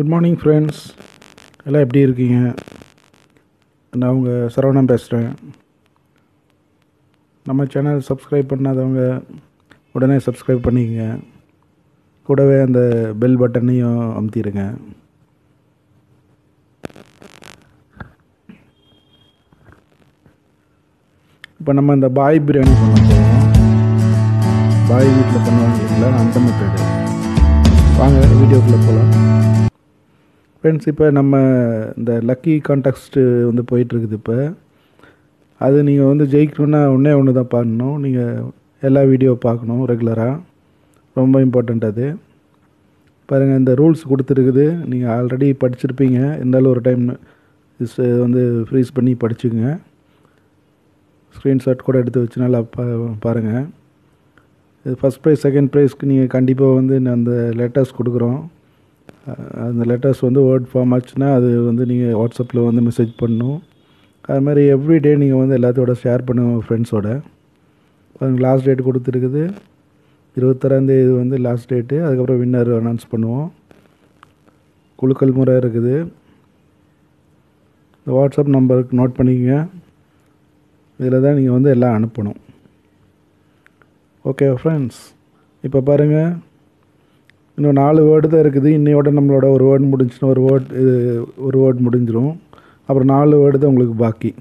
Good morning friends, எல்லாம் எப்படி இருக்கீங்க? நான் உங்கள் சரவணன் பேசுகிறேன். நம்ம சேனல் சப்ஸ்கிரைப் பண்ணாதவங்க உடனே சப்ஸ்கிரைப் பண்ணிக்கங்க. கூடவே அந்த பெல் பட்டனையும் அமுத்திடுங்க. இப்போ நம்ம இந்த பாய் பிரியாணி பண்ண போகிறோம். பாய் வீட்டில் பண்ணுவாங்க இல்லைங்களா, அந்த மெத்தடு. வாங்க வீடியோக்குள்ளே போகலாம். ஃப்ரெண்ட்ஸ், இப்போ நம்ம இந்த லக்கி கான்டெஸ்ட்டு வந்து போயிட்டுருக்குது. இப்போ அது நீங்கள் வந்து ஜெயிக்கணுன்னா ஒன்று தான் பண்ணணும். நீங்கள் எல்லா வீடியோ பார்க்கணும் ரெகுலராக, ரொம்ப இம்பார்ட்டண்ட் அது. பாருங்கள், இந்த ரூல்ஸ் கொடுத்துருக்குது. நீங்கள் ஆல்ரெடி படிச்சிருப்பீங்க, இருந்தாலும் ஒரு டைம் வந்து ஃப்ரீஸ் பண்ணி படிச்சுங்க. ஸ்க்ரீன்ஷாட் கூட எடுத்து வச்சு நல்லா பாருங்கள். இது ஃபஸ்ட் ப்ரைஸ் செகண்ட் ப்ரைஸ்க்கு நீங்கள் கண்டிப்பாக வந்து அந்த லெட்டர்ஸ் கொடுக்குறோம். அந்த லெட்டர்ஸ் வந்து வேர்ட் ஃபார்ம் ஆச்சுன்னா அது வந்து நீங்கள் வாட்ஸ்அப்பில் வந்து மெசேஜ் பண்ணணும். அது மாதிரி எவ்ரிடே நீங்கள் வந்து எல்லாத்தோட ஷேர் பண்ணுங்கள் ஃப்ரெண்ட்ஸோட. அதுக்கு லாஸ்ட் டேட் கொடுத்துருக்குது, 26 வந்து லாஸ்ட் டேட்டு. அதுக்கப்புறம் வின்னர் அனௌன்ஸ் பண்ணுவோம். குலுக்கல் முறை இருக்குது. இந்த வாட்ஸ்அப் நம்பருக்கு நோட் பண்ணிக்கங்க. இதில் தான் நீங்கள் வந்து எல்லாம் அனுப்பணும். ஓகே ஃப்ரெண்ட்ஸ், இப்போ பாருங்கள், இன்னும் 4 வேர்டு தான் இருக்குது. இன்னையோட நம்மளோட ஒரு வேர்டு முடிஞ்சுன்னா ஒரு வேர்டு முடிஞ்சிடும். அப்புறம் 4 வேர்டு தான் உங்களுக்கு பாக்கி.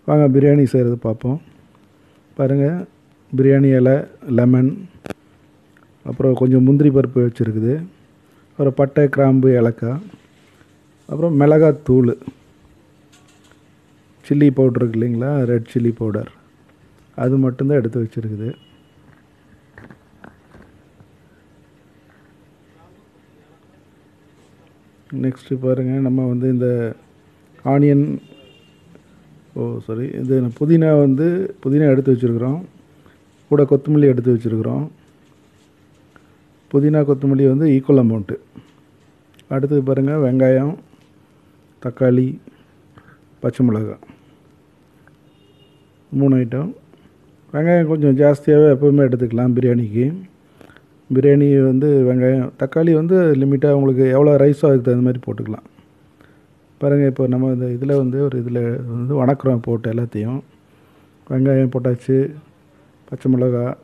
வாங்க பிரியாணி செய்கிறது பார்ப்போம். பாருங்கள், பிரியாணி இலை, லெமன், அப்புறம் கொஞ்சம் முந்திரி பருப்பு வச்சுருக்குது, அப்புறம் பட்டை, கிராம்பு, ஏலக்காய், அப்புறம் மிளகாத்தூள், சில்லி பவுடர் இருக்கு இல்லைங்களா, ரெட் சில்லி பவுடர், அது மட்டும்தான் எடுத்து வச்சுருக்குது. நெக்ஸ்ட்டு பாருங்கள், நம்ம வந்து இந்த ஆனியன் இது புதினா எடுத்து வச்சுருக்குறோம். கூட கொத்தமல்லி எடுத்து வச்சுருக்குறோம். புதினா கொத்தமல்லி வந்து ஈக்குவல் அமௌண்ட்டு. அடுத்தது பாருங்கள், வெங்காயம், தக்காளி, பச்சை மிளகாய், 3 ஐட்டம். வெங்காயம் கொஞ்சம் ஜாஸ்தியாகவே எப்போவுமே எடுத்துக்கலாம் பிரியாணிக்கு. பிரியாணி வந்து வெங்காயம், தக்காளி வந்து லிமிட்டாக உங்களுக்கு எவ்வளோ ரைஸோ அதுக்கு தகுந்த மாதிரி போட்டுக்கலாம். பாருங்கள், இப்போ நம்ம இந்த இதில் வந்து வணக்குறோம் போட்டு எல்லாத்தையும். வெங்காயம் போட்டாச்சு, பச்சை மிளகாய்,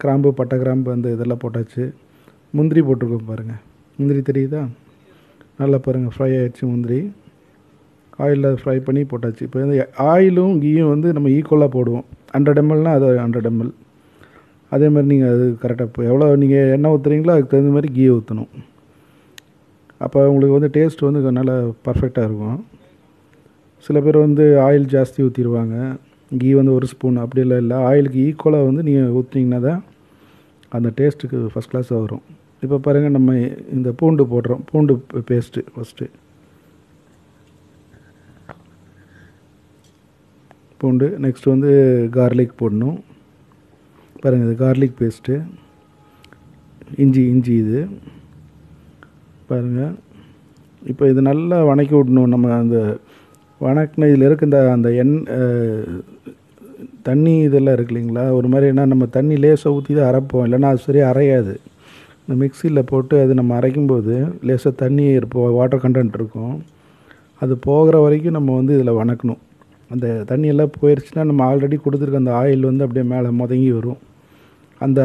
கிராம்பு, பட்டை கிராம்பு, அந்த இதெல்லாம் போட்டாச்சு. முந்திரி போட்டிருக்கோம் பாருங்கள், முந்திரி தெரியுதா? நல்லா பாருங்கள், ஃப்ரை ஆகிடுச்சு முந்திரி. ஆயிலில் ஃப்ரை பண்ணி போட்டாச்சு. இப்போ வந்து ஆயிலும் கீயும் வந்து நம்ம ஈக்குவலாக போடுவோம். 100 mlனால் அது 100 ml. அதே மாதிரி நீங்கள் அது கரெக்டாக இப்போ எவ்வளோ நீங்கள் எண்ணெய் ஊற்றுறீங்களோ அதுக்கு தகுந்த மாதிரி கீ ஊற்றணும். அப்போ உங்களுக்கு வந்து டேஸ்ட் வந்து நல்லா பர்ஃபெக்டாக இருக்கும். சில பேர் வந்து ஆயில் ஜாஸ்தி ஊற்றிடுவாங்க, கீ வந்து 1 ஸ்பூன், அப்படியெல்லாம் இல்லை. ஆயிலுக்கு ஈக்குவலாக வந்து நீங்கள் ஊற்றினீங்கன்னா தான் அந்த டேஸ்ட்டுக்கு ஃபஸ்ட் கிளாஸாக வரும். இப்போ பாருங்கள், நம்ம இந்த பூண்டு போடுறோம். பூண்டு பேஸ்ட்டு ஃபஸ்ட்டு, பூண்டு. நெக்ஸ்ட் வந்து கார்லிக் போடணும். பாருங்கள், இது கார்லிக் பேஸ்ட்டு. இஞ்சி இது பாருங்கள். இப்போ இது நல்லா வணக்கி விடணும். நம்ம அந்த வணக்கின இதில் இருக்க அந்த தண்ணி இதெல்லாம் இருக்கு இல்லைங்களா, ஒரு மாதிரி என்ன, நம்ம தண்ணி லேசாக ஊற்றி தான் அரைப்போம், இல்லைன்னா அது சரியாக அரையாது. இந்த மிக்சியில் போட்டு அது நம்ம அரைக்கும்போது லேசாக தண்ணி வாட்டர் கண்டென்ட் இருக்கும். அது போகிற வரைக்கும் நம்ம வந்து இதில் வணக்கணும். அந்த தண்ணியெல்லாம் போயிடுச்சுன்னா நம்ம ஆல்ரெடி கொடுத்துருக்க அந்த ஆயில் வந்து அப்படியே மேலே முதங்கி வரும்.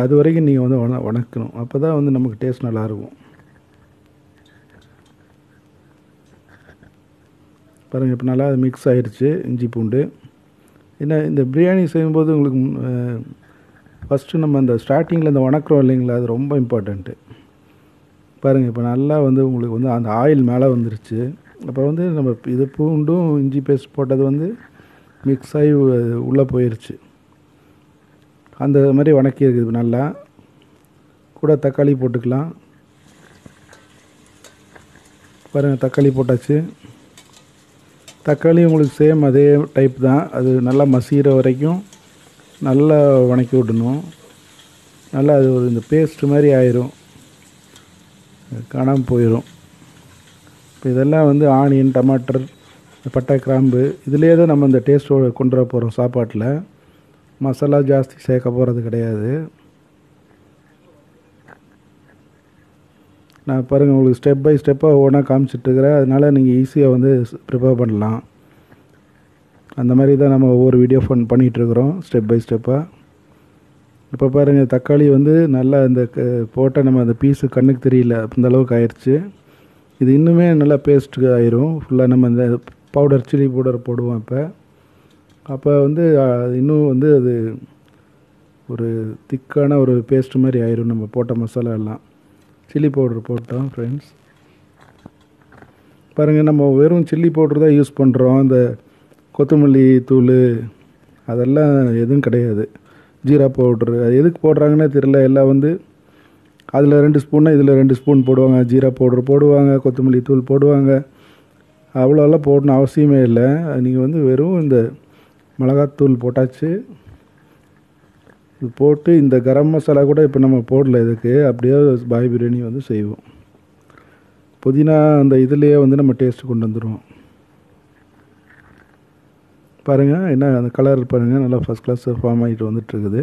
அது வரைக்கும் நீங்கள் வந்து வணக்கணும். அப்போ தான் வந்து நமக்கு டேஸ்ட் நல்லாயிருக்கும். பாருங்கள், இப்போ நல்லா அது மிக்ஸ் ஆகிடுச்சு இஞ்சி பூண்டு. இந்த பிரியாணி செய்யும்போது உங்களுக்கு ஃபஸ்ட்டு நம்ம அந்த ஸ்டார்டிங்கில் இந்த வணக்குறோம் இல்லைங்களா, அது ரொம்ப இம்பார்ட்டண்ட்டு. பாருங்கள், இப்போ நல்லா வந்து உங்களுக்கு வந்து அந்த ஆயில் மேலே வந்துருச்சு. அப்போ வந்து நம்ம இது பூண்டும் இஞ்சி பேஸ்ட் போட்டது வந்து மிக்ஸ் ஆகி உள்ளே போயிடுச்சு. அந்த மாதிரி வணக்கி இருக்குது நல்லா. கூட தக்காளி போட்டுக்கலாம். பாருங்கள், தக்காளி போட்டாச்சு. தக்காளி உங்களுக்கு சேம் அதே டைப் தான். அது நல்லா மசிகிற வரைக்கும் நல்லா வணக்கி விடணும். நல்லா அது இந்த பேஸ்ட் மாதிரி ஆயிரும், காணாமல் போயிடும். இப்போ இதெல்லாம் வந்து ஆனியன், டமாட்டர், பட்டை, கிராம்பு, இதிலே தான் நம்ம இந்த டேஸ்ட்டோடு கொண்டு வர போகிறோம் சாப்பாட்டில். மசாலா ஜாஸ்தி சேர்க்க போகிறது கிடையாது. நான் பாருங்கள் உங்களுக்கு ஸ்டெப் பை ஸ்டெப்பாக ஒவ்வொன்றா காமிச்சிட்ருக்கிறேன். அதனால் நீங்கள் ஈஸியாக வந்து ப்ரிப்பேர் பண்ணலாம். அந்த மாதிரி தான் நம்ம ஒவ்வொரு வீடியோ பண்ணிகிட்ருக்குறோம் ஸ்டெப் பை ஸ்டெப்பாக. இப்போ பாருங்கள் தக்காளி வந்து நல்லா இந்த போட்டால் நம்ம அந்த பீஸு கண்ணுக்கு தெரியல அந்த அளவுக்கு ஆயிடுச்சு. இது இன்னுமே நல்லா பேஸ்ட்டு ஆயிரும். ஃபுல்லாக நம்ம இந்த பவுடர் சில்லி பவுடர் போடுவோம். அப்போ வந்து இன்னும் வந்து அது ஒரு திக்கான ஒரு பேஸ்ட் மாதிரி ஆயிரும் நம்ம போட்ட மசாலா எல்லாம். சில்லி பவுடர் போட்டோம் ஃப்ரெண்ட்ஸ். பாருங்கள் நம்ம வெறும் சில்லி பவுடர் தான் யூஸ் பண்ணுறோம். இந்த கொத்தமல்லி தூள் அதெல்லாம் எதுவும் கிடையாது. ஜீரா பவுட்ரு அது எதுக்கு போடுறாங்கன்னே தெரியல. எல்லாம் வந்து அதில் 2 ஸ்பூன்னா இதில் 2 ஸ்பூன் போடுவாங்க. ஜீரா பவுட்ரு போடுவாங்க, கொத்தமல்லி தூள் போடுவாங்க. அவ்வளோலாம் போடணும் அவசியமே இல்லை. நீங்கள் வந்து வெறும் இந்த மிளகாத்தூள் போட்டாச்சு. இது போட்டு இந்த கரம் மசாலா கூட இப்போ நம்ம போடல இதுக்கு. அப்படியே பாய் பிரியாணி வந்து செய்வோம். புதினா அந்த இதுலேயே வந்து நம்ம டேஸ்ட்டு கொண்டு வந்துடுவோம். பாருங்கள் என்ன அந்த கலர் பாருங்கள் நல்லா ஃபஸ்ட் கிளாஸ் ஃபார்ம் ஆகிட்டு வந்துட்டுருக்குது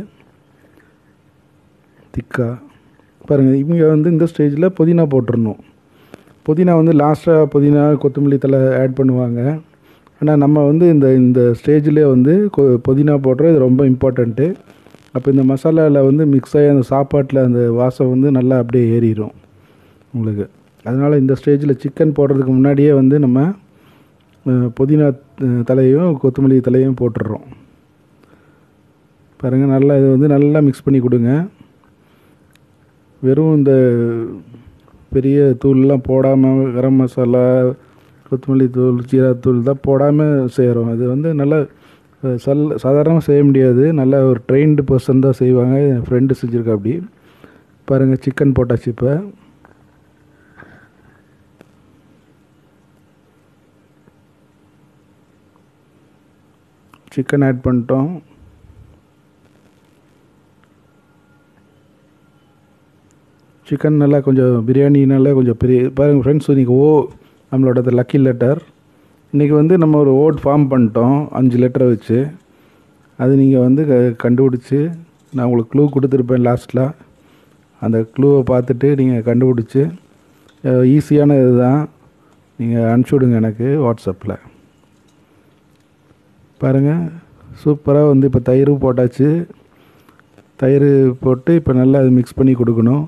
திக்காக. பாருங்கள் இவங்க வந்து இந்த ஸ்டேஜில் புதினா போட்டுடணும். புதினா வந்து லாஸ்ட்டாக புதினா கொத்தமல்லி தழை ஆட் பண்ணுவாங்க. ஆனால் நம்ம வந்து இந்த ஸ்டேஜ்லேயே வந்து புதினா போடுறது ரொம்ப இம்பார்ட்டண்ட்டு. அப்போ இந்த மசாலாவில் வந்து மிக்ஸ் ஆகி அந்த சாப்பாட்டில் அந்த வாசம் வந்து நல்லா அப்படியே ஏறிடும் உங்களுக்கு. அதனால் இந்த ஸ்டேஜில் சிக்கன் போடுறதுக்கு முன்னாடியே வந்து நம்ம புதினா தலையும் கொத்தமல்லி தலையும் போட்டுடுறோம். பாருங்கள் நல்லா இது வந்து நல்லா மிக்ஸ் பண்ணி கொடுங்க. வெறும் இந்த பெரிய தூள்லாம் போடாமல் கரம் மசாலா கொத்தமல்லி தூள் ஜீராத்தூள் தான் போடாமல் செய்கிறோம். இது வந்து நல்லா சாதாரணமாக செய்ய முடியாது. நல்ல ஒரு ட்ரெயின்டு பர்சன் தான் செய்வாங்க. என் ஃப்ரெண்டு செஞ்சுருக்கா. அப்படி பாருங்கள் சிக்கன் போட்டாச்சு. இப்போ சிக்கன் ஆட் பண்ணிட்டோம். சிக்கன் நல்லா கொஞ்சம் பிரியாணினால கொஞ்சம் பெரிய பாருங்கள் ஃப்ரெண்ட்ஸ். இன்றைக்கி நம்மளோட லக்கி லெட்டர். இன்றைக்கி வந்து நம்ம ஒரு ஓட் ஃபார்ம் பண்ணிட்டோம் 5 லெட்டரை வச்சு. அது நீங்கள் வந்து கண்டுபிடிச்சி நான் உங்களுக்கு க்ளூ கொடுத்துருப்பேன் லாஸ்ட்டில். அந்த க்ளூவை பார்த்துட்டு நீங்கள் கண்டுபிடிச்சி ஈஸியான இது தான் நீங்கள் அனுப்பிச்சி எனக்கு வாட்ஸ்அப்பில். பாருங்கள் சூப்பராக வந்து இப்போ தயிர் போட்டாச்சு. தயிர் போட்டு இப்போ நல்லா அது மிக்ஸ் பண்ணி கொடுக்கணும்.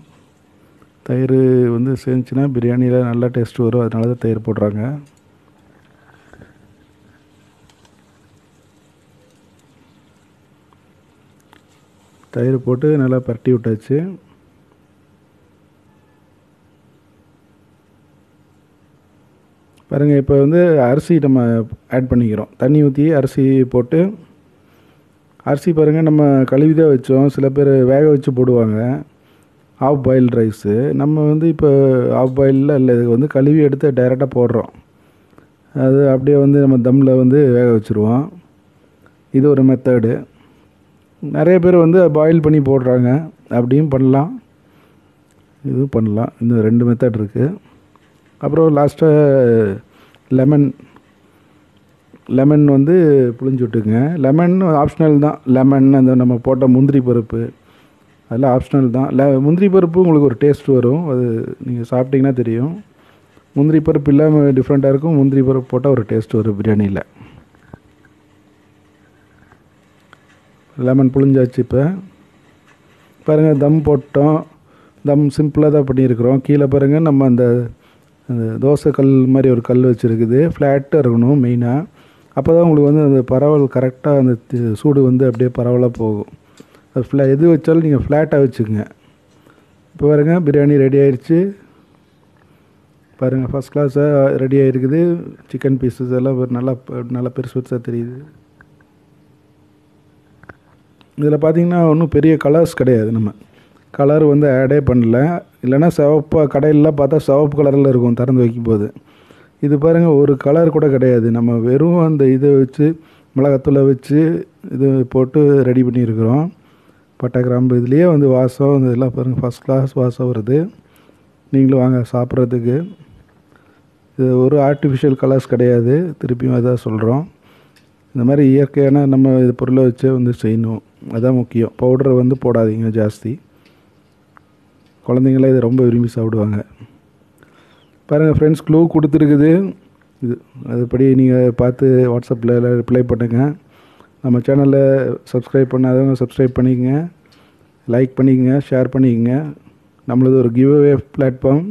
தயிர் வந்து செஞ்சுன்னா பிரியாணியில் நல்லா டேஸ்ட் வரும். அதனால தான் தயிர் போடுறாங்க. தயிர் போட்டு நல்லா பரட்டி விட்டாச்சு. பாருங்கள் இப்போ வந்து அரிசி நம்ம ஆட் பண்ணிக்கிறோம். தண்ணி ஊற்றி அரிசி போட்டு அரிசி பாருங்கள் நம்ம கழுவி தான் வச்சோம். சில பேர் வேக வச்சு போடுவாங்க ஆஃப் பாயில் ரைஸு. நம்ம வந்து இப்போ ஆஃப் பாயிலில் இல்லை, இது வந்து கழுவி எடுத்து டைரெக்டாக போடுறோம். அது அப்படியே வந்து நம்ம தம்மில் வந்து வேக வச்சுருவோம். இது ஒரு மெத்தடு. நிறைய பேர் வந்து பாயில் பண்ணி போடுறாங்க. அப்படியும் பண்ணலாம், இதுவும் பண்ணலாம். இன்னும் 2 மெத்தட் இருக்குது. அப்புறம் லாஸ்ட்டாக லெமன் வந்து புளிஞ்சு விட்டுக்குங்க. லெமன் ஆப்ஷனல் தான். லெமன் அந்த நம்ம போட்ட முந்திரி பருப்பு அதெல்லாம் ஆப்ஷனல் தான். முந்திரி பருப்பு உங்களுக்கு ஒரு டேஸ்ட் வரும். அது நீங்கள் சாப்பிட்டிங்கன்னா தெரியும். முந்திரி பருப்பு இல்லாமல் டிஃப்ரெண்ட்டாக இருக்கும். முந்திரி பருப்பு போட்டால் ஒரு டேஸ்ட் வரும் பிரியாணியில். லெமன் புளிஞ்சாச்சு. இப்போ பாருங்கள் தம் போட்டோம். தம் சிம்பிளாக தான் பண்ணியிருக்கிறோம். கீழே பாருங்கள் நம்ம அந்த தோசை கல் மாதிரி ஒரு கல் வச்சுருக்குது. ஃப்ளாட்டாக இருக்கணும் மெயினாக. அப்போ தான் உங்களுக்கு வந்து அந்த பரவல் கரெக்டாக அந்த சூடு வந்து அப்படியே பரவலாக போகும். அது எது வச்சாலும் நீங்கள் ஃப்ளாட்டாக வச்சுக்கோங்க. இப்போ பாருங்கள் பிரியாணி ரெடி ஆயிடுச்சு. பாருங்கள் ஃபஸ்ட் கிளாஸாக ரெடி ஆகிருக்குது. சிக்கன் பீஸஸ் எல்லாம் நல்லா பெருசு பெருசாக தெரியுது. இதில் பார்த்திங்கன்னா ஒன்றும் பெரிய கலர்ஸ் கிடையாது. நம்ம கலர் வந்து ஆடே பண்ணல. இல்லைனா சிவப்பாக கடையிலலாம் பார்த்தா சிவப்பு கலரில் இருக்கும் திறந்து வைக்கும்போது. இது பாருங்கள் ஒரு கலர் கூட கிடையாது. நம்ம வெறும் அந்த இதை வச்சு மிளகாத்தூளை வச்சு இது போட்டு ரெடி பண்ணியிருக்கிறோம். பட்டை கிராம்பு இதுலேயே வந்து வாசம் இந்த இதெல்லாம் பாருங்கள் ஃபஸ்ட் கிளாஸ் வாசம் வருது. நீங்களும் வாங்க சாப்பிட்றதுக்கு. இது ஒரு ஆர்டிஃபிஷியல் கலர்ஸ் கிடையாது. திருப்பியும் அதான் சொல்கிறோம். இந்த மாதிரி இயற்கையான நம்ம இது பொருளை வச்சே வந்து செய்யணும். அதுதான் முக்கியம். பவுடரை வந்து போடாதீங்க ஜாஸ்தி. குழந்தைங்களே இதை ரொம்ப விரும்பி சாப்பிடுவாங்க. பாருங்கள் ஃப்ரெண்ட்ஸ், க்ளூ கொடுத்துருக்குது. இது அதுபடி நீங்கள் பார்த்து வாட்ஸ்அப்பில் ரிப்ளை பண்ணுங்கள். நம்ம சேனலில் சப்ஸ்கிரைப் பண்ணாதவங்க சப்ஸ்கிரைப் பண்ணிக்கங்க, லைக் பண்ணிக்கங்க, ஷேர் பண்ணிக்கங்க. நம்மளது ஒரு கிவ்அவே பிளாட்ஃபார்ம்.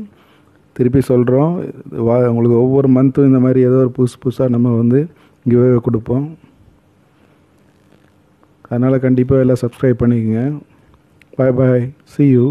திருப்பி சொல்கிறோம், உங்களுக்கு ஒவ்வொரு மந்த்தும் இந்த மாதிரி ஏதோ ஒரு புதுசாக நம்ம வந்து கிவ்அவே கொடுப்போம். அதனால் கண்டிப்பாக எல்லாம் சப்ஸ்கிரைப் பண்ணிக்கங்க. பாய் பாய், see you.